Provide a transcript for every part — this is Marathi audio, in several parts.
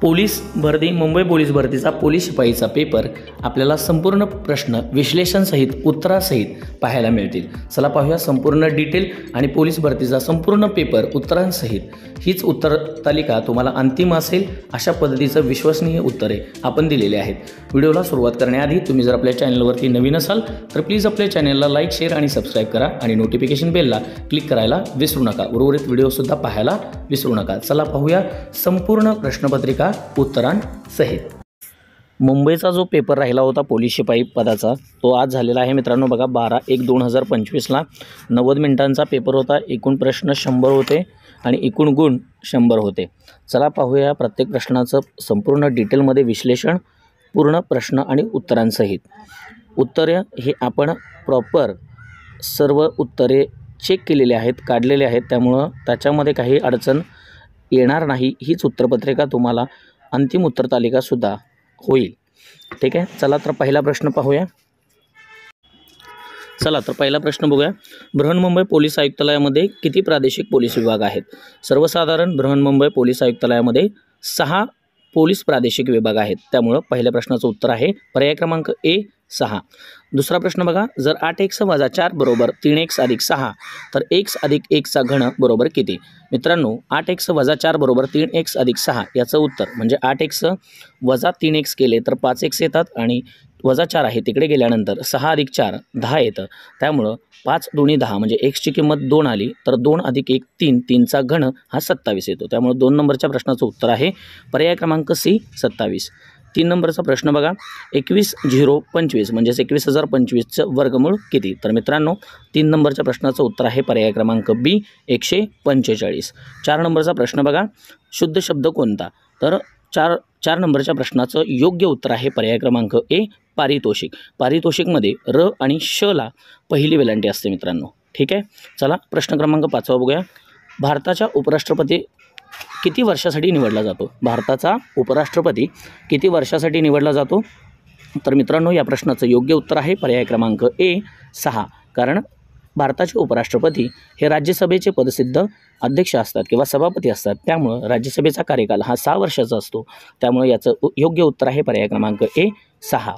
पोलीस भरती मुंबई पोलीस भरतीचा पोलीस शिपाईचा पेपर आपल्याला संपूर्ण प्रश्न विश्लेषणसहित उत्तरासहित पाहायला मिळतील। चला पाहूया संपूर्ण डिटेल आणि पोलीस भरतीचा संपूर्ण पेपर उत्तरांसहित हीच उत्तर तालिका तुम्हाला अंतिम असेल अशा पद्धतीचं विश्वसनीय उत्तरे आपण दिलेले आहेत। व्हिडिओला सुरुवात करण्याआधी तुम्ही जर आपल्या चॅनलवरती नवीन असाल तर प्लीज आपल्या चॅनलला लाईक शेअर आणि सबस्क्राईब करा आणि नोटिफिकेशन बेलला क्लिक करायला विसरू नका। उर्वरित व्हिडिओसुद्धा पाहायला विसरू नका। चला पाहूया संपूर्ण प्रश्नपत्रिका उत्तरांसहित। मुंबईचा जो पेपर राहिला होता पोलीस शिपाई पदाचा तो आज झालेला आहे मित्रांनो। बघा 12/1/2025 90 मिनिटांचा पेपर होता। एकूण प्रश्न 100 होते आणि एकूण गुण 100 होते। चला पाहूया प्रत्येक प्रश्नाचं संपूर्ण डिटेलमध्ये विश्लेषण, पूर्ण प्रश्न आणि उत्तरांसहित। उत्तरे हे आपण प्रॉपर सर्व उत्तरे चेक केलेले आहेत, काढलेले आहेत, त्यामुळे त्याच्यामध्ये काही अडचण येणार नाही। हीच उत्तरपत्रिका तुम्हाला अंतिम उत्तर तालिका सुद्धा होईल। ठीक आहे, चला तर पहिला प्रश्न पाहूया। चला तर पहिला प्रश्न बघूया। बृहन्मुंबई पोलीस आयुक्तालयामध्ये किती प्रादेशिक पोलीस विभाग आहेत? सर्वसाधारण बृहन्मुंबई पोलीस आयुक्तालयामध्ये 6 पोलीस प्रादेशिक विभाग आहेत, त्यामुळे पहिल्या प्रश्नाचं उत्तर आहे पर्याय क्रमांक ए 6। दुसरा प्रश्न बघा, जर 8x - 4 बरोबर 3x + 6 तर x + 1 चा घन बरोबर किती? मित्रांनो 8x - 4 बरोबर 3x + 6 याचं उत्तर म्हणजे 8x - 3x केले तर 5x येतात आणि -4 आहे तिकडे गेल्यानंतर 6 + 4 10 येतं, त्यामुळं 5 × 2 = 10 म्हणजे x ची किंमत 2 आली तर 2 + 1 3, 3 चा घन हा 27 येतो, त्यामुळे 2 नंबरच्या प्रश्नाचं उत्तर आहे पर्याय क्रमांक सी 27। 3 नंबरचा प्रश्न बघा, 21,025 म्हणजेच 21,025चं वर्गमूळ किती? तर मित्रांनो 3 नंबरच्या प्रश्नाचं उत्तर आहे पर्याय क्रमांक बी 145। 4 नंबरचा प्रश्न बघा, शुद्ध शब्द कोणता? तर 4 नंबरच्या प्रश्नाचं योग्य उत्तर आहे पर्याय क्रमांक ए पारितोषिक। पारितोषिकमध्ये र आणि श ला पहिली वेलांटी असते मित्रांनो। ठीक आहे, चला प्रश्न क्रमांक 5 बघूया। भारताच्या उपराष्ट्रपती किती वर्षासाठी निवडला जातो? भारताचा उपराष्ट्रपती किती वर्षासाठी निवडला जातो? तर मित्रांनो या प्रश्नाचं योग्य उत्तर आहे पर्याय क्रमांक ए 6, कारण भारताचे उपराष्ट्रपती हे राज्यसभेचे पदसिद्ध अध्यक्ष असतात किंवा सभापती असतात, त्यामुळं राज्यसभेचा कार्यकाल हा 6 वर्षाचा असतो, त्यामुळे याचं योग्य उत्तर आहे पर्याय क्रमांक ए 6।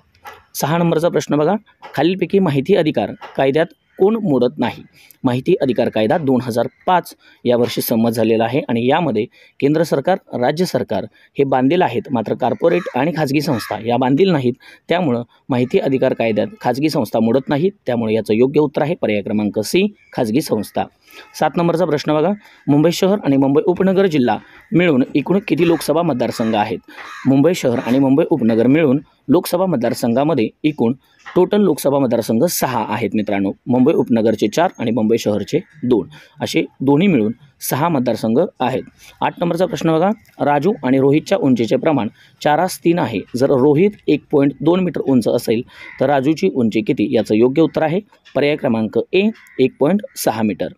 6 नंबरचा प्रश्न बघा, खालीलपैकी माहिती अधिकार कायद्यात कोण मोडत नाही? माहिती अधिकार कायदा 2005 यावर्षी संमत झालेला आहे आणि यामध्ये केंद्र सरकार, राज्य सरकार हे बांधील आहेत, मात्र कॉर्पोरेट आणि खाजगी संस्था या बांधील नाहीत, त्यामुळं माहिती अधिकार कायद्यात खाजगी संस्था मोडत नाहीत, त्यामुळे याचं योग्य उत्तर आहे पर्याय क्रमांक सी खाजगी संस्था। 7 नंबरचा प्रश्न बघा, मुंबई शहर आणि मुंबई उपनगर जिल्हा मिळून एकूण किती लोकसभा मतदारसंघ आहेत? मुंबई शहर आणि मुंबई उपनगर मिळून लोकसभा मतदारसंघामध्ये एकूण टोटल लोकसभा मतदारसंघ 6 आहेत मित्रांनो। मुंबई उपनगरचे 4 आणि मुंबई शहरचे 2 असे दोन्ही मिळून 6 मतदारसंघ आहेत। 8 नंबरचा प्रश्न बघा, राजू आणि रोहितच्या उंचीचे प्रमाण 4:3 आहे। जर रोहित 1.2 मीटर उंच असेल तर राजूची उंची किती? याचं योग्य उत्तर आहे पर्याय क्रमांक ए 1.6 मीटर।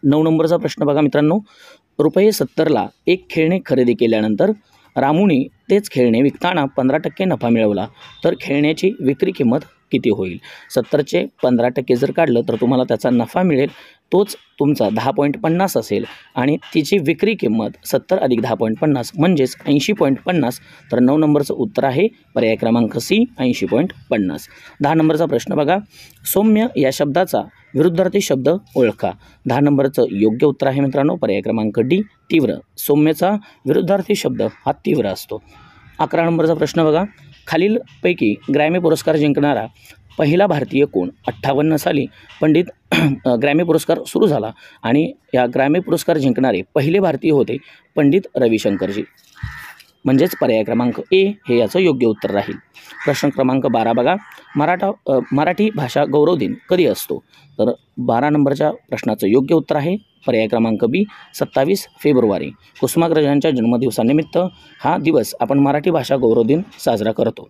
9 नंबरचा प्रश्न बघा मित्रांनो, ₹70 ला एक खेळणे खरेदी केल्यानंतर रामूने तेच खेळणे विकताना 15% नफा मिळवला तर खेळण्याची विक्री किंमत किती होईल? 70चे 15% जर काढलं तर तुम्हाला त्याचा नफा मिळेल, तोच तुमचा 10.50 असेल आणि तिची विक्री किंमत 70 + 10.50 म्हणजेच 80.50, तर 9 नंबरचं उत्तर आहे पर्याय क्रमांक सी 80.50। 10 नंबरचा प्रश्न बघा, सौम्य या शब्दाचा विरुद्धार्थी शब्द ओळखा। 10 नंबरचं योग्य उत्तर आहे मित्रांनो पर्याय क्रमांक डी तीव्र। सौम्यचा विरुद्धार्थी शब्द हा तीव्र असतो। 11 नंबरचा प्रश्न बघा, खालीलपैकी ग्रॅमी पुरस्कार जिंकणारा पहिला भारतीय कोण? 58 साली पंडित ग्रॅमी पुरस्कार सुरू झाला आणि या ग्रॅमी पुरस्कार जिंकणारे पहिले भारतीय होते पंडित रविशंकरजी, म्हणजेच पर्याय क्रमांक ए हे याचं योग्य उत्तर राहील। प्रश्न क्रमांक 12 बघा, मराठी भाषा गौरव दिन कधी असतो? तर 12 नंबरच्या प्रश्नाचं योग्य उत्तर आहे पर्याय क्रमांक बी 27 फेब्रुवारी। कुसुमाग्रजांच्या जन्मदिवसानिमित्त हा दिवस आपण मराठी भाषा गौरव दिन साजरा करतो।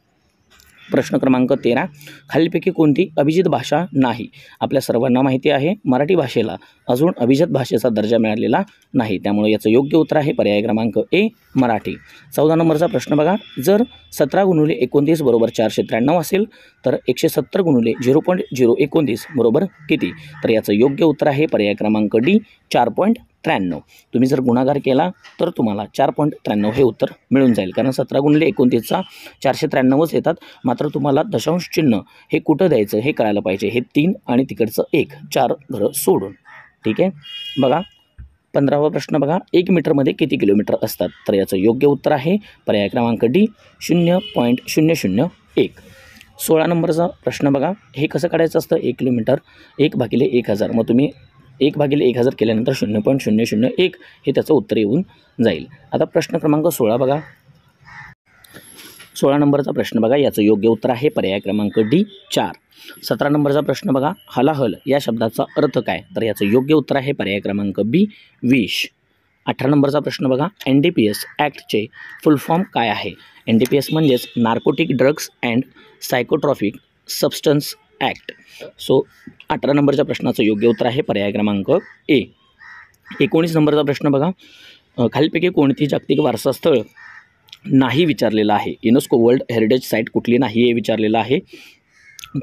प्रश्न क्रमांक 13, खालीलपैकी कोणती अभिजित भाषा नाही? आपल्या सर्वांना माहिती आहे मराठी भाषेला अजून अभिजात भाषेचा दर्जा मिळालेला नाही, त्यामुळे याचं योग्य उत्तर आहे पर्याय क्रमांक ए मराठी। 14 नंबरचा प्रश्न बघा, जर 17 × 29 बरोबर 493 असेल तर 170 × 0.029 बरोबर किती? तर याचं योग्य उत्तर आहे पर्याय क्रमांक डी 4.93। 17.93. तुम्ही जर गुणाकार केला तर तुम्हाला 4.93 हे उत्तर मिळून जाईल, कारण 17 × 29 493च येतात. मात्र तुम्हाला दशांश चिन्ह हे कुठं द्यायचं हे कळायला पाहिजे. हे 3 आणि तिकडचं 1, 4 घरं सोडून. ठीक आहे, बघा 15वा प्रश्न बघा, 1 मीटरमध्ये किती किलोमीटर असतात? तर याचं योग्य उत्तर आहे पर्याय क्रमांक डी 0.001. 16 नंबरचा प्रश्न बघा, हे कसं काढायचं असतं? 1 किलोमीटर 1/1000. मग तुम्ही 1/1000 केल्यानंतर 0.001 हे त्याचं उत्तर येऊन जाईल. आता प्रश्न क्रमांक 16 बघा, 16 नंबरचा प्रश्न बघा, याचं योग्य उत्तर आहे पर्याय क्रमांक डी 4. 17 नंबरचा प्रश्न बघा, हलाहल या शब्दाचा अर्थ काय? तर याचं योग्य उत्तर आहे पर्याय क्रमांक बी विष. 18 नंबरचा प्रश्न बघा, NDPS ॲक्टचे फुल फॉर्म काय आहे? NDPS म्हणजेच narcotic drugs and psychotropic substance act. So 18 नंबरच्या प्रश्नाचं योग्य उत्तर आहे पर्याय क्रमांक ए. 19 नंबरचा प्रश्न बघा, खालीलपैकी कोणती जागतिक वारसा स्थळ नाही विचारलेलं आहे? युनेस्को वर्ल्ड हेरिटेज साईट कुठली नाही हे विचारलेलं आहे.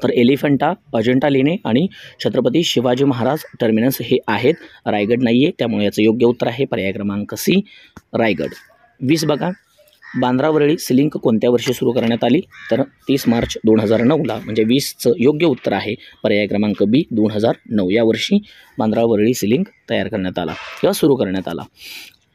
तर एलिफंटा, अजंठा लेणे आणि छत्रपती शिवाजी महाराज टर्मिनस हे आहेत. रायगड नाही आहे, त्यामुळे याचं योग्य उत्तर आहे पर्याय क्रमांक सी रायगड. 20 बघा, बांद्रा वरळी सी लिंक कोणत्या वर्षी सुरू करण्यात आली? तर 30 मार्च 2009ला, म्हणजे 20चं योग्य उत्तर आहे पर्याय क्रमांक बी 2009. या वर्षी बांद्रा वरळी सी लिंक तयार करण्यात आला किंवा सुरू करण्यात आला.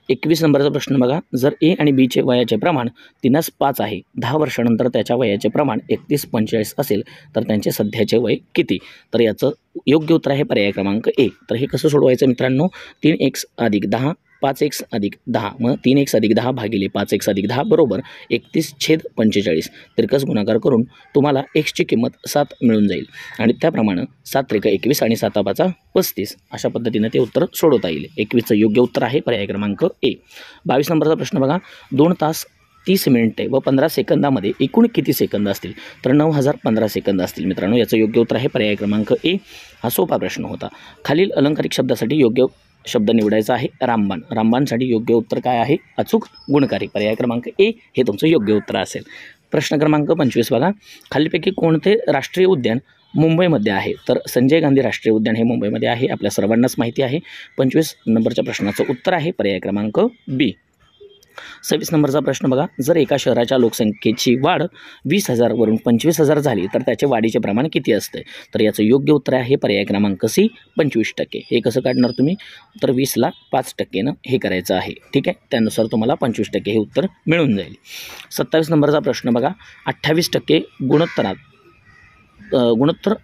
21 नंबरचा प्रश्न बघा, जर ए आणि बीचे वयाचे प्रमाण 3:5 आहे, 10 वर्षानंतर त्याच्या वयाचे प्रमाण 31-45 असेल तर त्यांचे सध्याचे वय किती? तर याचं योग्य उत्तर आहे पर्याय क्रमांक ए. तर हे कसं सोडवायचं मित्रांनो? 3x + 10 5x + 10, मग 3x + 10 भागिले 5x + 10 बरोबर 31/45. तिरकस गुणाकार करून तुम्हाला xची किंमत 7 मिळून जाईल आणि त्याप्रमाणे 7 × 21 आणि 7 × 5 35 अशा पद्धतीने ते उत्तर सोडवता येईल. 21चं योग्य उत्तर आहे पर्याय क्रमांक ए. 22 नंबरचा प्रश्न बघा, 2 तास 30 मिनिटे व 15 सेकंदामध्ये एकूण किती सेकंद असतील? तर 9015 सेकंद असतील मित्रांनो. याचं योग्य उत्तर आहे पर्याय क्रमांक ए. हा सोपा प्रश्न होता. खालील अलंकारिक शब्दासाठी योग्य शब्द निवडायचा आहे रामबाण. रामबाणसाठी योग्य उत्तर काय आहे? अचूक गुणकारी. पर्याय क्रमांक ए हे तुमचं योग्य उत्तर असेल. प्रश्न क्रमांक 25 बघा, खालीलपैकी कोणते राष्ट्रीय उद्यान मुंबईमध्ये आहे? तर संजय गांधी राष्ट्रीय उद्यान हे मुंबईमध्ये आहे, आपल्या सर्वांनाच माहिती आहे. 25 नंबरच्या प्रश्नाचं उत्तर आहे पर्याय क्रमांक बी. 26 नंबरचा प्रश्न बघा, जर एका शहराच्या लोकसंख्येची वाढ 20,000 वरून 25,000 झाली तर त्याचे वाढीचे प्रमाण किती असते? तर याचं योग्य उत्तर आहे पर्याय क्रमांक सी 25%. हे कसं काढणार तुम्ही? तर 20ला 5%नं हे करायचं आहे. ठीक आहे, त्यानुसार तुम्हाला 25% हे उत्तर मिळून जाईल. 27 नंबरचा प्रश्न बघा, 28% गुणोत्तर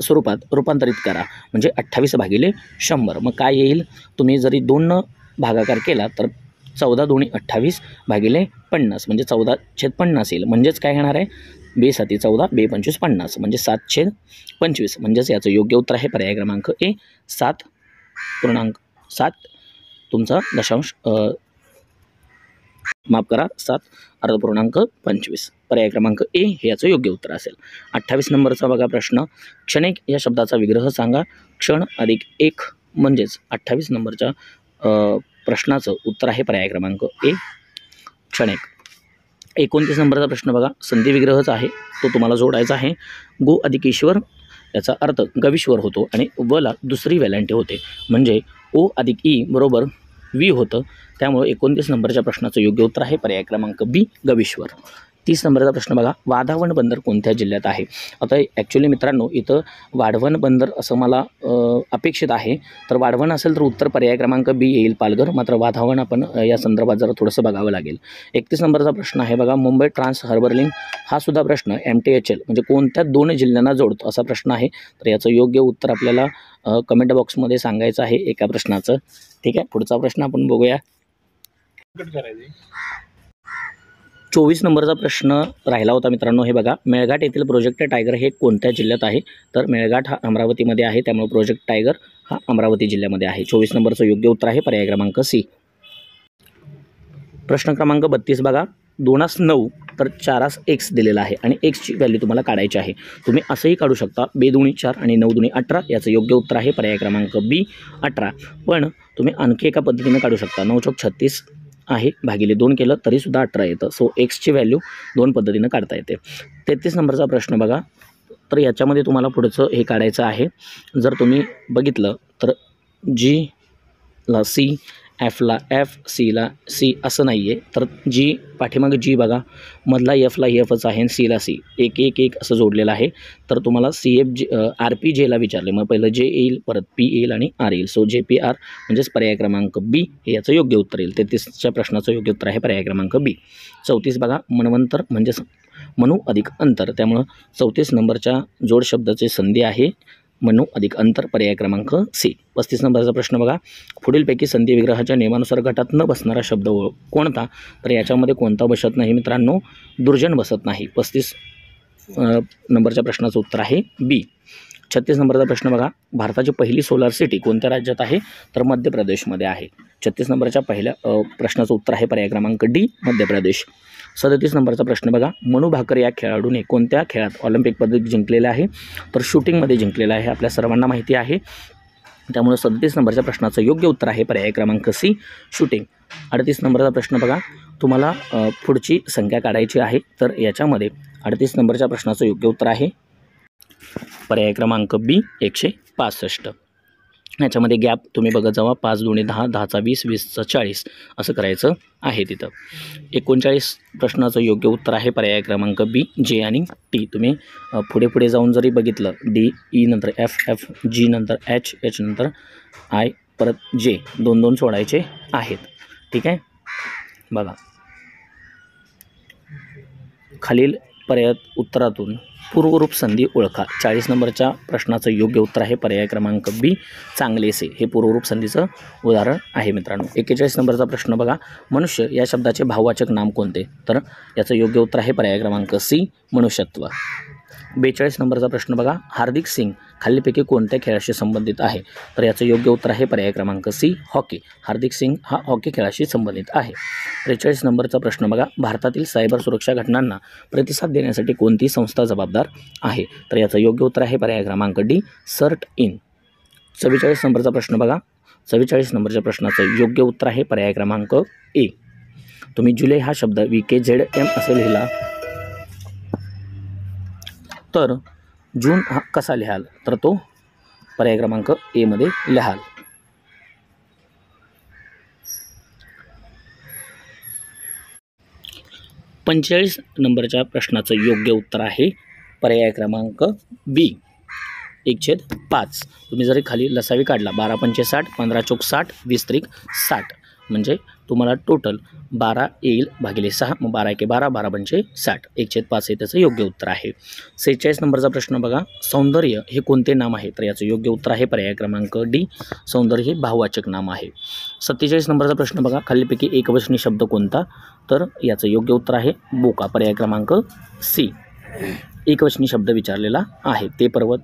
स्वरूपात रूपांतरित करा, म्हणजे 28/100. मग काय येईल? तुम्ही जरी 2 भागाकार केला तर 14 × 2 = 28 भागिले 50, म्हणजे 14/50 येईल. म्हणजेच काय येणार आहे? 2×7 = 14, 2×5 = 50, म्हणजे 7/25. म्हणजेच याचं योग्य उत्तर आहे पर्याय क्रमांक ए 7.7 तुमचा दशांश माफ करा 7.25. पर्याय क्रमांक ए हे याचं योग्य उत्तर असेल. 28 नंबरचा बघा प्रश्न, क्षणिक या शब्दाचा विग्रह सांगा. क्षण अधिक 1 म्हणजेच 28 नंबरच्या प्रश्नाचं उत्तर आहे पर्याय क्रमांक ए क्षणिक. 29 नंबरचा प्रश्न बघा, संधी विग्रहच आहे, तो तुम्हाला जोडायचा आहे. गो अधिक ईश्वर याचा अर्थ गविश्वर होतो आणि वला दुसरी वेलांटी होते, म्हणजे ओ अधिक ई बरोबर वी होतं. त्यामुळे 29 नंबरच्या प्रश्नाचं योग्य उत्तर आहे पर्याय क्रमांक बी गविश्वर. 30 नंबरचा प्रश्न बघा, वाढवण बंदर कोणत्या जिल्ह्यात आहे? आता ॲक्च्युली मित्रांनो इथं वाढवण बंदर असं मला अपेक्षित आहे. तर वाढवण असेल तर उत्तर पर्याय क्रमांक बी येईल पालघर. मात्र वाढवण आपण या संदर्भात जरा थोडंसं बघावं लागेल. 31 नंबरचा प्रश्न आहे बघा, मुंबई ट्रान्स हार्बर लिंक हा सुद्धा प्रश्न MTHL म्हणजे कोणत्या 2 जिल्ह्यांना जोडतो असा प्रश्न आहे. तर याचं योग्य उत्तर आपल्याला कमेंट बॉक्समध्ये सांगायचं आहे एका प्रश्नाचं. ठीक आहे, पुढचा प्रश्न आपण बघूया. 24 नंबरचा प्रश्न राहिला होता मित्रांनो. हे बघा, मेळघाट येथील प्रोजेक्ट टायगर हे कोणत्या जिल्ह्यात आहे? तर मेळघाट हा अमरावतीमध्ये आहे, त्यामुळे प्रोजेक्ट टायगर हा अमरावती जिल्ह्यामध्ये आहे. 24 नंबरचं योग्य उत्तर आहे पर्याय क्रमांक सी. प्रश्न क्रमांक 32 बघा, 2×9 तर 4x दिलेला आहे आणि एक्सची व्हॅल्यू तुम्हाला काढायची आहे. तुम्ही असंही काढू शकता 2×4 आणि 9×2 = 18. याचं योग्य उत्तर आहे पर्याय क्रमांक बी 18. पण तुम्ही आणखी एका पद्धतीने काढू शकता. 9×4 = 36 आहे, भागिले 2 केलं तरीसुद्धा 18 येतं. सो एक्सची व्हॅल्यू 2 पद्धतीनं काढता येते. 33 नंबरचा प्रश्न बघा, तर याच्यामध्ये तुम्हाला पुढचं हे काढायचं आहे. जर तुम्ही बघितलं तर G ला C, एफला एफ, सीला सी असं नाही आहे. तर जी पाठीमागे जी बघा, मधला एफला एफच आहे आणि सीला सी, एक एक एक असं जोडलेलं आहे. तर तुम्हाला RPJला विचारले, मग पहिलं जे येईल, परत पी येईल आणि आर येईल. सो JPR म्हणजेच पर्याय क्रमांक बी हे याचं योग्य उत्तर येईल. 33च्या प्रश्नाचं योग्य उत्तर आहे पर्याय क्रमांक बी. 34 बघा, मनवंतर म्हणजेच मनू अधिक अंतर, त्यामुळं 34 नंबरच्या जोड शब्दाची संधी आहे मनू अधिक अंतर, पर्याय क्रमांक सी. 35 नंबरचा प्रश्न बघा, पुढीलपैकी संधी विग्रहाच्या नियमानुसार गटात न बसणारा शब्द कोणता? तर याच्यामध्ये कोणता बसत नाही मित्रांनो, दुर्जन बसत नाही. 35 नंबरच्या प्रश्नाचं उत्तर आहे बी. 36 नंबरचा प्रश्न बघा, भारताची पहिली सोलार सिटी कोणत्या राज्यात आहे? तर मध्य प्रदेशमध्ये आहे. 36 नंबरच्या पहिल्या प्रश्नाचं उत्तर आहे पर्याय क्रमांक डी, मध्य प्रदेश. 37 नंबरचा प्रश्न बघा, मनू भाकर या खेळाडूने कोणत्या खेळात ऑलिम्पिक पदक जिंकलेलं आहे? तर शूटिंगमध्ये जिंकलेलं आहे, आपल्या सर्वांना माहिती आहे. त्यामुळे 37 नंबरच्या प्रश्नाचं योग्य उत्तर आहे पर्याय क्रमांक सी, शूटिंग. 38 नंबरचा प्रश्न बघा, तुम्हाला पुढची संख्या काढायची आहे. तर याच्यामध्ये 38 नंबरच्या प्रश्नाचं योग्य उत्तर आहे पर्याय क्रमांक बी, 165. याच्यामध्ये गॅप तुम्ही बघत जावा, 5 दुणे 10, 10चा 20, 20चा 40 असं करायचं आहे तिथं. 39 प्रश्नाचं योग्य उत्तर आहे पर्याय क्रमांक बी, जे आणि टी. तुम्ही पुढे पुढे जाऊन जरी बघितलं, डी ई नंतर एफ, एफ जी नंतर एच, एच नंतर आय, परत जे, 2 सोडायचे आहेत. ठीक आहे, बघा खालील पर्याय उत्तरातून पूर्वरूप संधी ओळखा. 40 नंबरच्या प्रश्नाचं योग्य उत्तर आहे पर्याय क्रमांक बी, चांगलेसे. हे पूर्वरूप संधीचं उदाहरण आहे मित्रांनो. 41 नंबरचा प्रश्न बघा, मनुष्य या शब्दाचे भाववाचक नाम कोणते? तर याचं योग्य उत्तर आहे पर्याय क्रमांक सी, मनुष्यत्व. 42 नंबरचा प्रश्न बघा, हार्दिक सिंग खालीलपैकी कोणत्या खेळाशी संबंधित आहे? तर याचं योग्य उत्तर आहे पर्याय क्रमांक सी, हॉकी. हार्दिक सिंग हा हॉकी खेळाशी संबंधित आहे. 43 नंबरचा प्रश्न बघा, भारतातील सायबर सुरक्षा घटनांना प्रतिसाद देण्यासाठी कोणती संस्था जबाबदार आहे? तर याचं योग्य उत्तर आहे पर्याय क्रमांक डी, CERT-IN. 44 नंबरचा प्रश्न बघा, 44 नंबरच्या प्रश्नाचं योग्य उत्तर आहे पर्याय क्रमांक ए. तुम्ही जुलै हा शब्द VKZM असे लिहिला तर जून हा कसा लिहाल? तर तो पर्याय क्रमांक ए मध्ये लिहाल. पंचेचाळीस नंबरच्या प्रश्नाचं योग्य उत्तर आहे पर्याय क्रमांक बी, 1/5. तुम्ही जरी खाली लसावी काढला, 12 पंचे 60, 15 चौक 60, 20 त्रिक 60, म्हणजे तुम्हाला टोटल 12 येईल भागिले 6, मग 12 एके 12, 12 पंचे 60, 1/5 हे त्याचं योग्य उत्तर आहे. 46 नंबरचा प्रश्न बघा, सौंदर्य हे कोणते नाम आहे? तर याचं योग्य उत्तर आहे पर्याय क्रमांक डी, सौंदर्य हे भाववाचक नाम आहे. 47 नंबरचा प्रश्न बघा, खालीलपैकी एकवचनी शब्द कोणता? तर याचं योग्य उत्तर आहे बोका, पर्याय क्रमांक सी. एकवचनी शब्द विचारलेला आहे. ते पर्वत,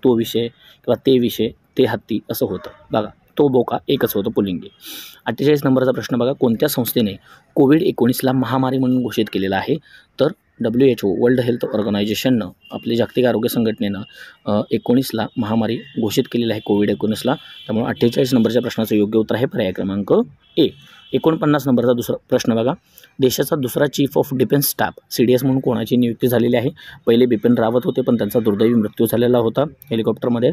तो विषय किंवा ते विषय, ते हत्ती असं होतं बघा. तो बोका एकच होतं पुल्लिंगी. 48 नंबरचा प्रश्न बघा, कोणत्या संस्थेने COVID-19ला महामारी म्हणून घोषित केलेला आहे? तर WHO वर्ल्ड हेल्थ ऑर्गनायझेशननं, आपली जागतिक आरोग्य संघटनेनं 19ला महामारी घोषित केलेली आहे COVID-19ला. त्यामुळे 48 नंबरच्या प्रश्नाचं योग्य उत्तर आहे पर्याय क्रमांक ए. 49 नंबरचा दुसरा प्रश्न बघा, देशाचा दुसरा chief of defence staff CDS म्हणून कोणाची नियुक्ती झालेली आहे? पहिले बिपिन रावत होते, पण त्यांचा दुर्दैवी मृत्यू झालेला होता हेलिकॉप्टरमध्ये,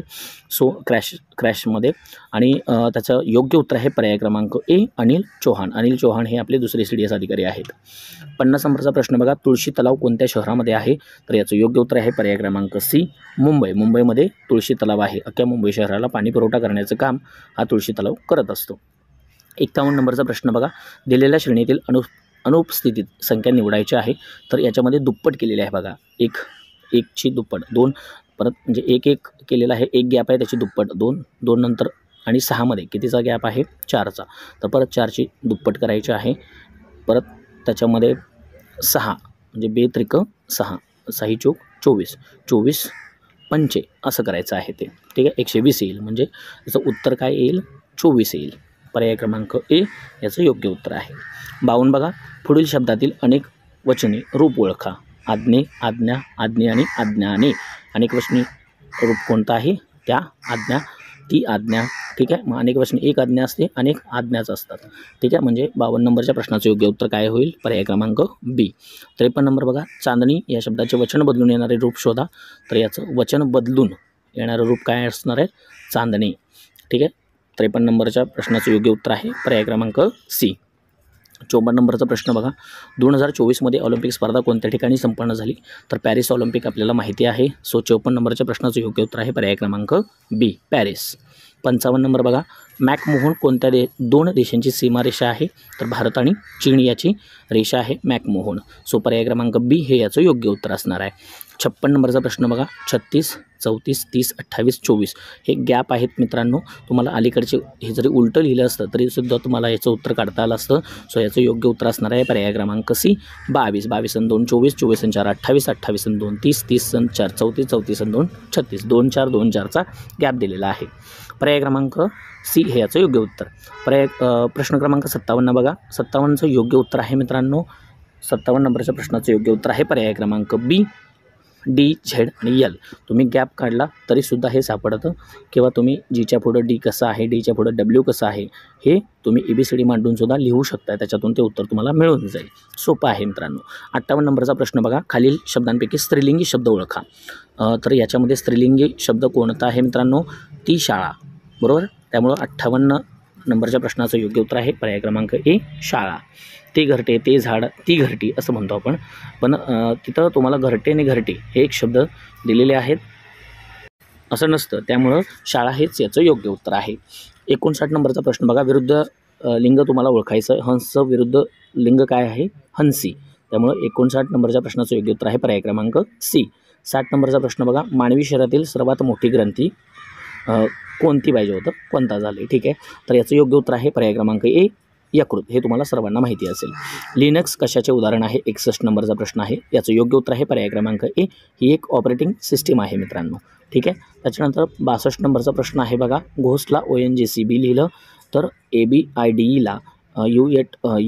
क्रॅशमध्ये. आणि त्याचं योग्य उत्तर आहे पर्याय क्रमांक ए, अनिल चौहान. अनिल चौहान हे आपले दुसरे CDS अधिकारी आहेत. 50 नंबरचा प्रश्न बघा, तुळशी तलाव कोणत्या शहरामध्ये आहे? तर याचं योग्य उत्तर आहे पर्याय क्रमांक सी, मुंबई. मुंबईमध्ये तुळशी तलाव आहे. अख्ख्या मुंबई शहराला पाणी पुरवठा करण्याचं काम हा तुळशी तलाव करत असतो. 51 नंबरचा प्रश्न बघा, दिलेल्या श्रेणीतील अनुपस्थितीत संख्या निवडायची आहे. तर याच्यामध्ये दुप्पट केलेली आहे बघा, एकची दुप्पट, 2 परत म्हणजे 1 केलेला आहे, 1 गॅप आहे त्याची दुप्पट 2 नंतर, आणि 6मध्ये कितीचा गॅप आहे? 4चा. तर परत 4ची दुप्पट करायची आहे. परत त्याच्यामध्ये 6 म्हणजे 2 त्रिक 6, 6 चौक 24, 24 पंचे असं करायचं आहे ते. ठीक आहे, 120 येईल, म्हणजे याचं उत्तर काय येईल? 24 येईल. पर्याय क्रमांक ए याचं योग्य उत्तर आहे. 52 बघा, पुढील शब्दातील अनेक वचनी रूप ओळखा. आज्ञे, आज्ञा, आज्ञे आणि आज्ञाने. अनेक वचनी रूप कोणतं आहे? त्या आज्ञा, ती आज्ञा. ठीक आहे, मग अनेक वचनी एक आज्ञा असते, अनेक आज्ञाच असतात. ठीक आहे, म्हणजे 52 नंबरच्या प्रश्नाचं योग्य उत्तर काय होईल? पर्याय क्रमांक बी. 53 नंबर बघा, चांदणी या शब्दाचे वचन बदलून येणारे रूप शोधा. तर याचं वचन बदलून येणारं रूप काय असणार आहे? चांदणी. ठीक आहे, 53 नंबरच्या प्रश्नाचं योग्य उत्तर आहे पर्याय क्रमांक सी. 54 नंबरचा प्रश्न बघा. 2024मध्ये ऑलिम्पिक स्पर्धा कोणत्या ठिकाणी संपन्न झाली? तर पॅरिस ऑलिम्पिक आपल्याला माहिती आहे. 54 नंबरच्या प्रश्नाचं योग्य उत्तर आहे पर्याय क्रमांक बी, पॅरिस. 55 नंबर बघा. मॅकमोहन कोणत्या 2 देशांची सीमारेषा आहे? तर भारत आणि चीन याची रेषा आहे मॅकमोहन. सो पर्याय क्रमांक बी हे याचं योग्य उत्तर असणार आहे. 56 नंबरचा प्रश्न बघा. 36, 34, 30, 28, 24 हे गॅप आहेत मित्रांनो. तुम्हाला अलीकडचे हे जरी उलटं लिहिलं असतं तरीसुद्धा तुम्हाला याचं उत्तर काढता आलं असतं. सो याचं योग्य उत्तर असणार आहे पर्याय क्रमांक सी, 22. 22 आणि 2 24, 24 आणि 4 28, 28 आणि 2 30, 30 आणि 4 34, 34 आणि 2 36, 2 4 2 4चा गॅप दिलेला आहे. पर्याय क्रमांक सी हे याचं योग्य उत्तर. प्रश्न क्रमांक 57 बघा. 57चं योग्य उत्तर आहे मित्रांनो. 57 नंबरच्या प्रश्नाचं योग्य उत्तर आहे पर्याय क्रमांक बी, डी, झेड आणि एल. तुम्ही गॅप काढला तरीसुद्धा हे सापडतं किंवा तुम्ही जीच्या पुढं डी कसं आहे, डीच्या पुढं डब्ल्यू कसं आहे हे तुम्ही ABCD मांडूनसुद्धा लिहू शकता. त्याच्यातून ते उत्तर तुम्हाला मिळून जाईल. सोपं आहे मित्रांनो. 58 नंबरचा प्रश्न बघा. खालील शब्दांपैकी स्त्रीलिंगी शब्द ओळखा. तर याच्यामध्ये स्त्रीलिंगी शब्द कोणता आहे मित्रांनो? ती शाळा. बरोबर. त्यामुळं 58 नंबरच्या प्रश्नाचं योग्य उत्तर आहे पर्याय क्रमांक ए, शाळा. ते घरटे, ते झाड, ती घरटी असं म्हणतो आपण. पण तिथं तुम्हाला घरटे आणि घरटी हे एक शब्द दिलेले आहेत असं नसतं. त्यामुळं शाळा हेच याचं योग्य उत्तर आहे. 59 नंबरचा प्रश्न बघा. विरुद्ध लिंग तुम्हाला ओळखायचं आहे. हंस विरुद्ध लिंग काय आहे? हंसी. त्यामुळं 59 नंबरच्या प्रश्नाचं योग्य उत्तर आहे पर्याय क्रमांक सी. 60 नंबरचा प्रश्न बघा. मानवी शरीरातील सर्वात मोठी ग्रंथी कोणती पाहिजे होतं? कोणता झाले? ठीक आहे. तर याचं योग्य उत्तर आहे पर्याय क्रमांक ए, यकृत. हे तुम्हाला सर्वांना माहिती असेल. लिनक्स कशाचे उदाहरण आहे? 61 नंबरचा प्रश्न आहे. याचं योग्य उत्तर आहे पर्याय क्रमांक ए. ही एक ऑपरेटिंग सिस्टीम आहे मित्रांनो. ठीक आहे. त्याच्यानंतर 62 नंबरचा प्रश्न आहे बघा. घोषला ONGCB लिहिलं तर ABIDEला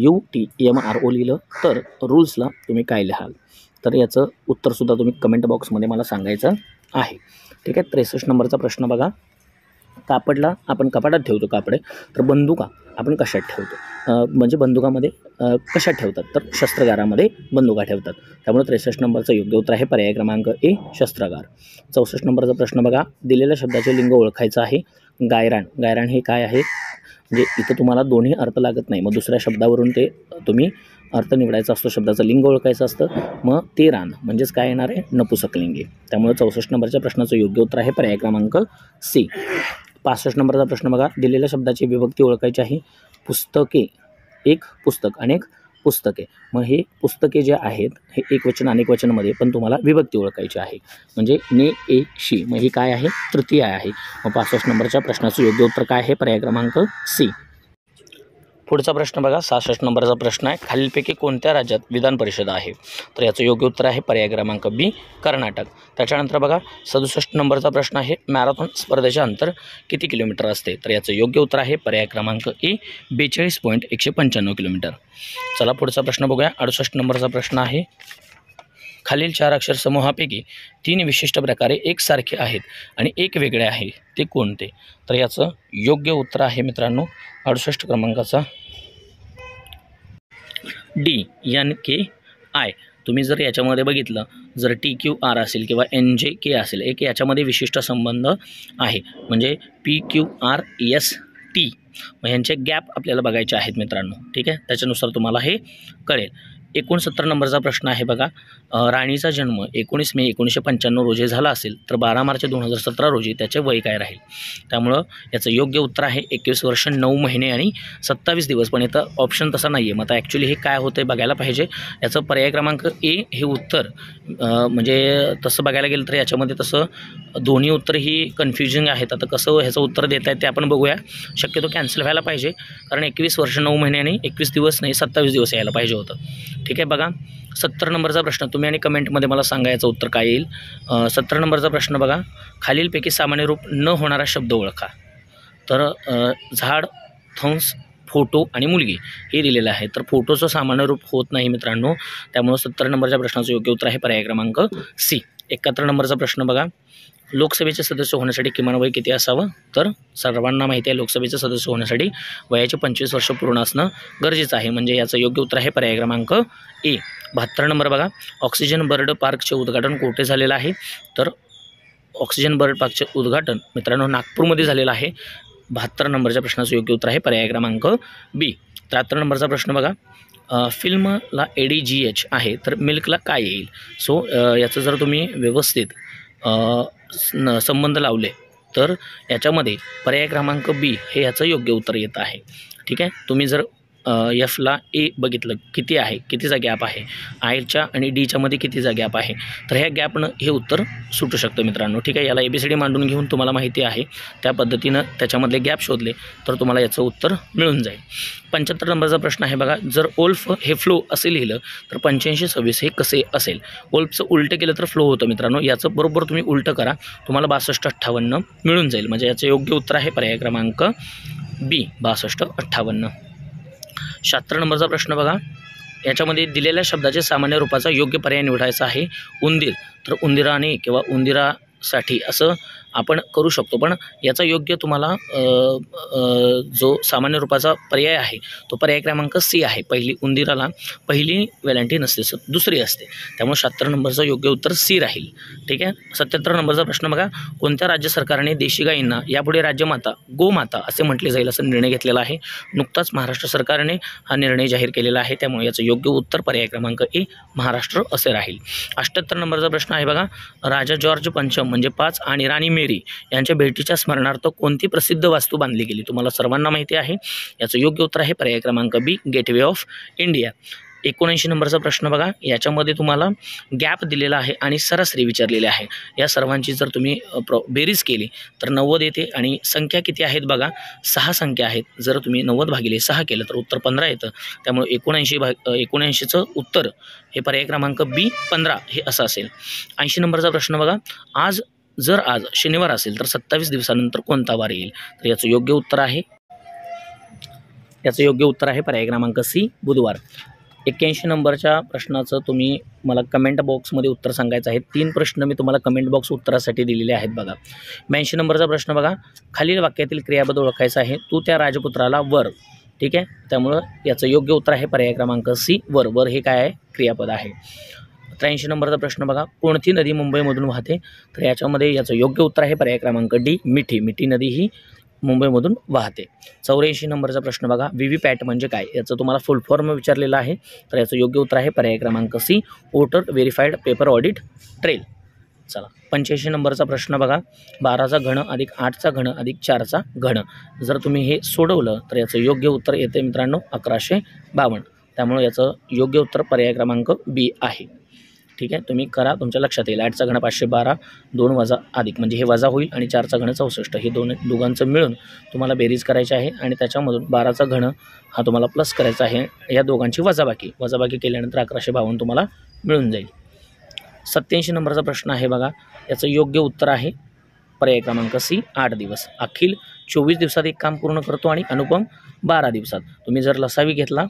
UTMRO लिहिलं तर रूल्सला तुम्ही काय लिहाल? तर याचं उत्तरसुद्धा तुम्ही कमेंट बॉक्समध्ये मला सांगायचं आहे. ठीक आहे. 63 नंबरचा प्रश्न बघा. कापडला आपण कपाटात ठेवतो कापडे, तर बंदुका आपण कशात ठेवतो? म्हणजे बंदुकामध्ये कशात ठेवतात? तर शस्त्रागारामध्ये बंदुका ठेवतात. त्यामुळे 63 नंबरचं योग्य उत्तर आहे पर्याय क्रमांक ए, शस्त्रागार. 64 नंबरचा प्रश्न बघा. दिलेल्या शब्दाचे लिंग ओळखायचं आहे. गायरान. गायरान हे काय आहे? म्हणजे इथं तुम्हाला दोन्ही अर्थ लागत नाही. मग दुसऱ्या शब्दावरून ते तुम्ही अर्थ निवडायचा असतो. शब्दाचं लिंग ओळखायचं असतं. मग ते रान म्हणजेच काय येणार आहे? नपुसकलिंगी. त्यामुळे 64 नंबरच्या प्रश्नाचं योग्य उत्तर आहे पर्याय क्रमांक सी. 65 नंबरचा प्रश्न बघा. दिलेल्या शब्दाची विभक्ती ओळखायची आहे. पुस्तके, एक पुस्तक, अनेक पुस्तके. मग हे पुस्तके जे आहेत हे एकवचन अनेक वचनमध्ये, पण तुम्हाला विभक्ती ओळखायची आहे. म्हणजे ने, ए, शी. मग ही काय आहे? तृतीय आहे. मग 65 नंबरच्या प्रश्नाचं योग्य उत्तर काय आहे? पर्याय क्रमांक सी. पुढचा प्रश्न बघा. 66 नंबरचा प्रश्न आहे. खालीलपैकी कोणत्या राज्यात विधान परिषद आहे? तर याचं योग्य उत्तर आहे पर्याय क्रमांक बी, कर्नाटक. त्याच्यानंतर बघा 67 नंबरचा प्रश्न आहे. मॅरेथॉन स्पर्धेचे अंतर किती किलोमीटर असते? तर याचं योग्य उत्तर आहे पर्याय क्रमांक ए, 42.195 किलोमीटर. चला पुढचा प्रश्न बघूया. 68 नंबरचा प्रश्न आहे. खालील 4 अक्षर समूहापैकी 3 विशिष्ट प्रकारे एकसारखे आहेत आणि एक वेगळे आहे, ते कोणते? तर याचं योग्य उत्तर आहे मित्रांनो 68 क्रमांकाचा डी, NKI. तुम्ही जर याच्यामध्ये बघितलं, जर TQR असेल किंवा NJK असेल, एक याच्यामध्ये विशिष्ट संबंध आहे. म्हणजे PQRST. मग यांचे गॅप आपल्याला बघायचे आहेत मित्रांनो. ठीक आहे. त्याच्यानुसार तुम्हाला हे कळेल. 69 नंबरचा प्रश्न आहे बघा. राणीचा जन्म 19 मे 1995 रोजी झाला असेल तर 12 मार्च 2017 रोजी त्याचे वय काय राहील? त्यामुळं याचं योग्य उत्तर आहे 21 वर्ष 9 महिने आणि 27 दिवस. पण इथं ऑप्शन तसा नाही आहे. मग आता ॲक्च्युली हे काय होतं बघायला पाहिजे. याचं पर्याय क्रमांक ए हे उत्तर म्हणजे तसं बघायला गेलं तर याच्यामध्ये तसं दोन्ही उत्तर ही कन्फ्युजिंग आहेत. आता कसं ह्याचं उत्तर देत आहे ते आपण बघूया. शक्यतो कॅन्सल व्हायला पाहिजे, कारण 21 वर्ष 9 महिने आणि 21 दिवस नाही 27 दिवस यायला पाहिजे होतं. ठीक आहे. बघा 70 नंबरचा प्रश्न. तुम्ही आणि कमेंटमध्ये मला सांगायचं उत्तर काय येईल. 70 नंबरचा प्रश्न बघा. खालीलपैकी सामान्य रूप न होणारा शब्द ओळखा. तर झाड, थंस, फोटो आणि मुलगी हे दिलेलं आहे. तर फोटोचं सामान्य रूप होत नाही मित्रांनो. त्यामुळं 70 नंबरच्या प्रश्नाचं योग्य उत्तर आहे पर्याय क्रमांक सी. 71 नंबरचा प्रश्न बघा. लोकसभेचे सदस्य होण्यासाठी किमान वय किती असावं? तर सर्वांना माहिती आहे लोकसभेचे सदस्य होण्यासाठी वयाचे 25 वर्ष पूर्ण असणं गरजेचं आहे. म्हणजे याचं योग्य उत्तर आहे पर्याय क्रमांक ए. 72 नंबर बघा. ऑक्सिजन बर्ड पार्कचे उद्घाटन कुठे झालेलं आहे? तर ऑक्सिजन बर्ड पार्कचे उद्घाटन मित्रांनो नागपूरमध्ये झालेलं आहे. 72 नंबरच्या प्रश्नाचं योग्य उत्तर आहे पर्याय क्रमांक बी. 73 नंबरचा प्रश्न बघा, फिल्मला ADGH आहे तर मिल्कला काय येईल? सो याचं जर तुम्ही व्यवस्थित संबंध लावले तर याच्यामध्ये पर्याय क्रमांक बी हे याचं योग्य उत्तर येत आहे. ठीक आहे, तुम्ही जर एफला ए बघितलं किती आहे, कितीचा गॅप आहे, आयच्या आणि डीच्या मध्ये कितीचा गॅप आहे, तर ह्या गॅपनं हे उत्तर सुटू शकतं मित्रांनो. ठीक आहे, याला ABCD मांडून घेऊन तुम्हाला माहिती आहे त्या पद्धतीनं त्याच्यामधले गॅप शोधले तर तुम्हाला याचं उत्तर मिळून जाईल. 75 नंबरचा प्रश्न आहे बघा, जर ओल्फ हे फ्लो असे लिहिलं तर 85-26 हे कसे असेल? ओल्फचं उलटं केलं तर फ्लो होतं मित्रांनो, याचं बरोबर तुम्ही उलटं करा, तुम्हाला 62-58 मिळून जाईल. म्हणजे याचं योग्य उत्तर आहे पर्याय क्रमांक बी 62-58. 76 नंबरचा प्रश्न बघा, याच्यामध्ये दिलेल्या शब्दाचे सामान्य रूपाचा योग्य पर्याय निवडायचा आहे. उंदीर तर उंदिराने किंवा उंदिरासाठी असं आपण करू शकतो, पण याचा योग्य तुम्हाला जो सामान्य रूपाचा पर्याय आहे तो पर्याय क्रमांक सी आहे. उंदिराला पहिली वेलांटी नसते, दुसरी असते, त्यामुळे 76 नंबरचं योग्य उत्तर सी राहील. ठीक आहे. 77 नंबरचा प्रश्न बघा, कोणत्या राज्य सरकारने देशी गायींना यापुढे राज्यमाता गोमाता असे म्हटले जाईल असा निर्णय घेतलेला आहे? नुकताच महाराष्ट्र सरकारने हा निर्णय जाहीर केलेला आहे, त्यामुळे याचं योग्य उत्तर पर्याय क्रमांक ए महाराष्ट्र असे राहील. 78 नंबरचा प्रश्न आहे बघा, राजा जॉर्ज पंचम म्हणजे 5 आणि राणी मेरी यांच्या भेटीच्या स्मरणार्थ कोणती प्रसिद्ध वास्तू बांधली गेली? तुम्हाला सर्वांना माहिती आहे, याचं योग्य उत्तर आहे पर्याय क्रमांक बी गेटवे ऑफ इंडिया. 79 नंबरचा प्रश्न बघा, याच्यामध्ये तुम्हाला गॅप दिलेला आहे आणि सरासरी विचारलेली आहे. या सर्वांची जर तुम्ही बेरीज केली तर 90 येते आणि संख्या किती आहेत बघा, 6 संख्या आहेत. जर तुम्ही 90 भागिले 6 केलं तर उत्तर 15 येतं, त्यामुळे 79चं उत्तर हे पर्याय क्रमांक बी 15 हे असं असेल. 80 नंबरचा प्रश्न बघा, आज शनिवार असेल तर 27 दिवसानंतर कोणता वार येईल? तर याचं योग्य उत्तर आहे पर्याय क्रमांक सी बुधवार. 81 नंबरच्या प्रश्नाचं तुम्ही मला कमेंट बॉक्समध्ये उत्तर सांगायचं आहे. 3 प्रश्न मी तुम्हाला कमेंट बॉक्स उत्तरासाठी दिलेले आहेत बघा. 82 नंबरचा प्रश्न बघा, खालील वाक्यातील क्रियापद ओळखायचं आहे. तू त्या राजपुत्राला वर. ठीक आहे, त्यामुळं याचं योग्य उत्तर आहे पर्याय क्रमांक सी वर. वर हे काय आहे? क्रियापद आहे. 83 नंबरचा प्रश्न बघा, कोणती नदी मुंबईमधून वाहते? तर याच्यामध्ये याचं योग्य उत्तर आहे पर्याय क्रमांक डी मिठी. मिठी नदी ही मुंबईमधून वाहते. 84 नंबरचा प्रश्न बघा, VVPAT म्हणजे काय? याचं तुम्हाला फुल फॉर्म विचारलेलं आहे, तर याचं योग्य उत्तर आहे पर्याय क्रमांक C voter verified paper audit trail. चला 85 नंबरचा प्रश्न बघा, 12चा घन अधिक 8चा घन अधिक 4चा घन. जर तुम्ही हे सोडवलं तर याचं योग्य उत्तर येते मित्रांनो 1152. त्यामुळे याचं योग्य उत्तर पर्याय क्रमांक बी आहे. ठीक आहे, तुम्ही करा, तुमच्या लक्षात येईल. 8चा घन 512, 2 वजा अधिक म्हणजे हे वजा होईल आणि 4चा घन 64. हे दोघांचं मिळून तुम्हाला बेरीज करायची आहे आणि त्याच्यामधून 12चा घन हा तुम्हाला प्लस करायचा आहे. या दोघांची वजाबाकी केल्यानंतर 1152 तुम्हाला मिळून जाईल. 87 नंबरचा प्रश्न आहे बघा, याचं योग्य उत्तर आहे पर्याय क्रमांक सी 8 दिवस. अखिल 24 दिवसात एक काम पूर्ण करतो आणि अनुपम 12 दिवसात. तुम्ही जर लसावी घेतला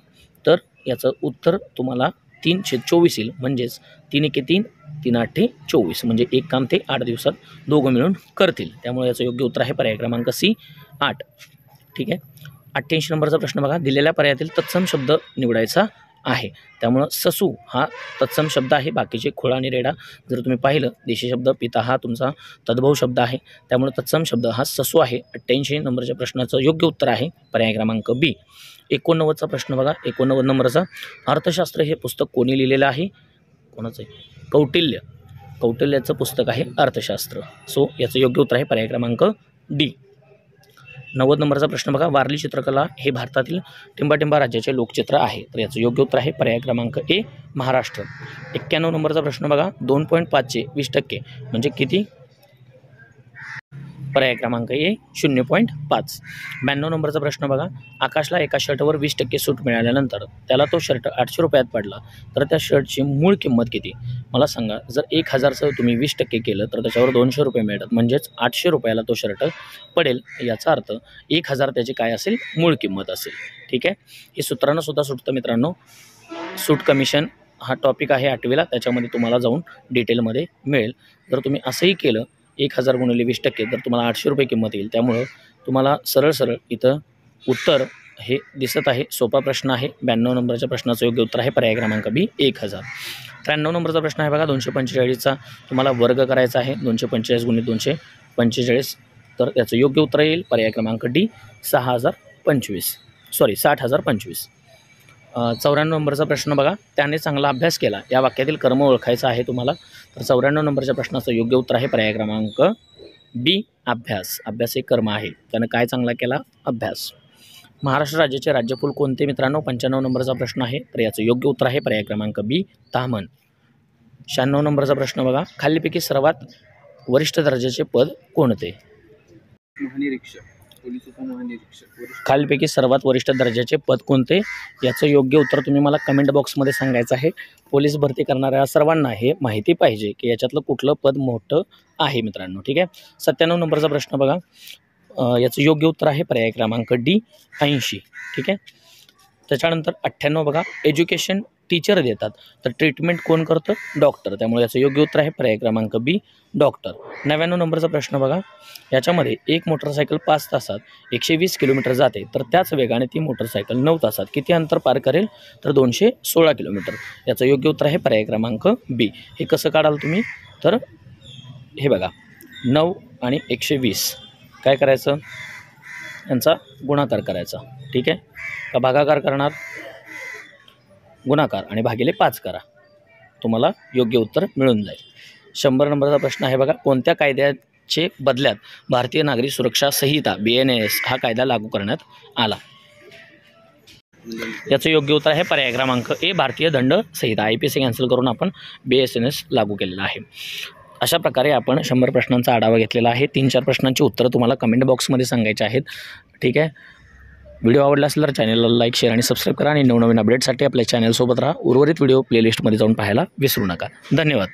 तर याचं उत्तर तुम्हाला 3/24 येईल. म्हणजेच 3 × 3 3 × 8 = 24 म्हणजे एक काम ते 8 दिवसात दोघं मिळून करतील. त्यामुळे याचं योग्य उत्तर आहे पर्याय क्रमांक सी 8. ठीक आहे. 88 नंबरचा प्रश्न बघा, दिलेल्या पर्यायातील तत्सम शब्द निवडायचा आहे. त्यामुळं ससू हा तत्सम शब्द आहे. बाकीचे खोळा आणि रेडा जर तुम्ही पाहिलं, देशी शब्द पिता हा तुमचा तद्भव शब्द आहे, त्यामुळे तत्सम शब्द हा ससू आहे. 88 नंबरच्या प्रश्नाचं योग्य उत्तर आहे पर्याय क्रमांक बी. 89चा प्रश्न बघा, 89 नंबरचा, अर्थशास्त्र हे पुस्तक कोणी लिहिलेलं आहे? कोणाचं आहे? कौटिल्याचं पुस्तक आहे अर्थशास्त्र. सो याचं योग्य उत्तर आहे पर्याय क्रमांक डी. 90 नंबरचा प्रश्न बघा, वारली चित्रकला हे भारतातील टिंबाटिंबा राज्याचे लोकचित्र आहे. तर याचं योग्य उत्तर आहे पर्याय क्रमांक ए महाराष्ट्र. 91 नंबरचा प्रश्न बघा, 2.5चे 20% म्हणजे किती? पर्याय क्रमांक ए 0.5. 92 नंबरचा प्रश्न बघा, आकाशला एका शर्टवर 20% सूट मिळाल्यानंतर त्याला तो शर्ट 800 रुपयात पडला, तर त्या शर्टची मूळ किंमत किती? मला सांगा. जर 1000चं तुम्ही 20% केलं तर त्याच्यावर 200 रुपये मिळतात, म्हणजेच 800 रुपयाला तो शर्ट पडेल. याचा अर्थ 1000 त्याची काय असेल? मूळ किंमत असेल. ठीक आहे, हे सूत्रानं सुद्धा सुटतं मित्रांनो. सूट कमिशन हा टॉपिक आहे 8वीला, त्याच्यामध्ये तुम्हाला जाऊन डिटेलमध्ये मिळेल. जर तुम्ही असंही केलं 1000 × 20% तर तुम्हाला 800 रुपये किंमत येईल. त्यामुळं तुम्हाला सरळ इथं उत्तर हे दिसत आहे. सोपा प्रश्न आहे. 92 नंबरच्या प्रश्नाचं योग्य उत्तर आहे पर्याय क्रमांक बी 1000. 93 नंबरचा प्रश्न आहे बघा, 245चा तुम्हाला वर्ग करायचा आहे. 245 × 245 तर याचं योग्य उत्तर येईल पर्याय क्रमांक डी 6025. 60,025. 94 नंबरचा प्रश्न बघा. त्याने चांगला अभ्यास केला या वाक्यातील कर्म ओळखायचं आहे तुम्हाला. तर 94 नंबरच्या प्रश्नाचं योग्य उत्तर आहे पर्याय क्रमांक बी अभ्यास. अभ्यास एक कर्म आहे. त्यानं काय चांगला केला? अभ्यास. महाराष्ट्र राज्याचे राज्यफूल कोणते मित्रांनो? 95 नंबरचा प्रश्न आहे. तर याचं योग्य उत्तर आहे पर्याय क्रमांक बी ताम्हण. 96 नंबरचा प्रश्न बघा. खालीलपैकी सर्वात वरिष्ठ दर्जाचे पद कोणते? महानिरीक्षक, पोलीस उपमहानिरीक्षक. खालीलपैकी सर्वात वरिष्ठ दर्जाचे पद कोणते? याचं योग्य उत्तर तुम्ही मला कमेंट बॉक्समध्ये सांगायचं आहे. पोलीस भरती करणाऱ्या सर्वांना हे माहिती पाहिजे की याच्यातलं कुठलं पद मोठं आहे मित्रांनो. ठीक आहे. 97 नंबरचा प्रश्न बघा. याचं योग्य उत्तर आहे पर्याय क्रमांक डी 80. ठीक आहे. त्याच्यानंतर 98 बघा. एज्युकेशन टीचर देतात तर ट्रीटमेंट कोण करतं? डॉक्टर. त्यामुळे याचं योग्य उत्तर आहे पर्याय क्रमांक बी डॉक्टर. 99 नंबरचा प्रश्न बघा. याच्यामध्ये एक मोटरसायकल 5 तासात 120 किलोमीटर जाते तर त्याच वेगाने ती मोटरसायकल 9 तासात किती अंतर पार करेल? तर 216 किलोमीटर. याचं योग्य उत्तर आहे पर्याय क्रमांक बी. हे कसं काढाल तुम्ही? तर हे बघा 9 आणि 120 काय करायचं? यांचा गुणाकार करायचा. ठीक आहे. का भागाकार करणार? गुणाकार आणि भागिले 5 करा. तुम्हाला योग्य उत्तर मिळून जाईल. 100 नंबरचा प्रश्न आहे बघा. कोणत्या कायद्याचे बदल्यात भारतीय नागरी सुरक्षा संहिता BNAS हा कायदा लागू करण्यात आला? याचं योग्य उत्तर आहे पर्याय क्रमांक ए भारतीय दंड संहिता. IPC कॅन्सल करून आपण BSNS लागू केलेला आहे. अशा प्रकारे आपण 100 प्रश्नांचा आढावा घेतलेला आहे. 3-4 प्रश्नांची उत्तरं तुम्हाला कमेंट बॉक्समध्ये सांगायची आहेत. ठीक आहे. व्हिडिओ आवडला असेल तर चॅनलला लाईक, शेअर आणि सबस्क्राईब करा आणि नवनवीन अपडेटसाठी आपल्या चॅनलसोबत राहा. उर्वरित व्हिडिओ प्लेलिस्टमध्ये जाऊन पाहायला विसरू नका. धन्यवाद.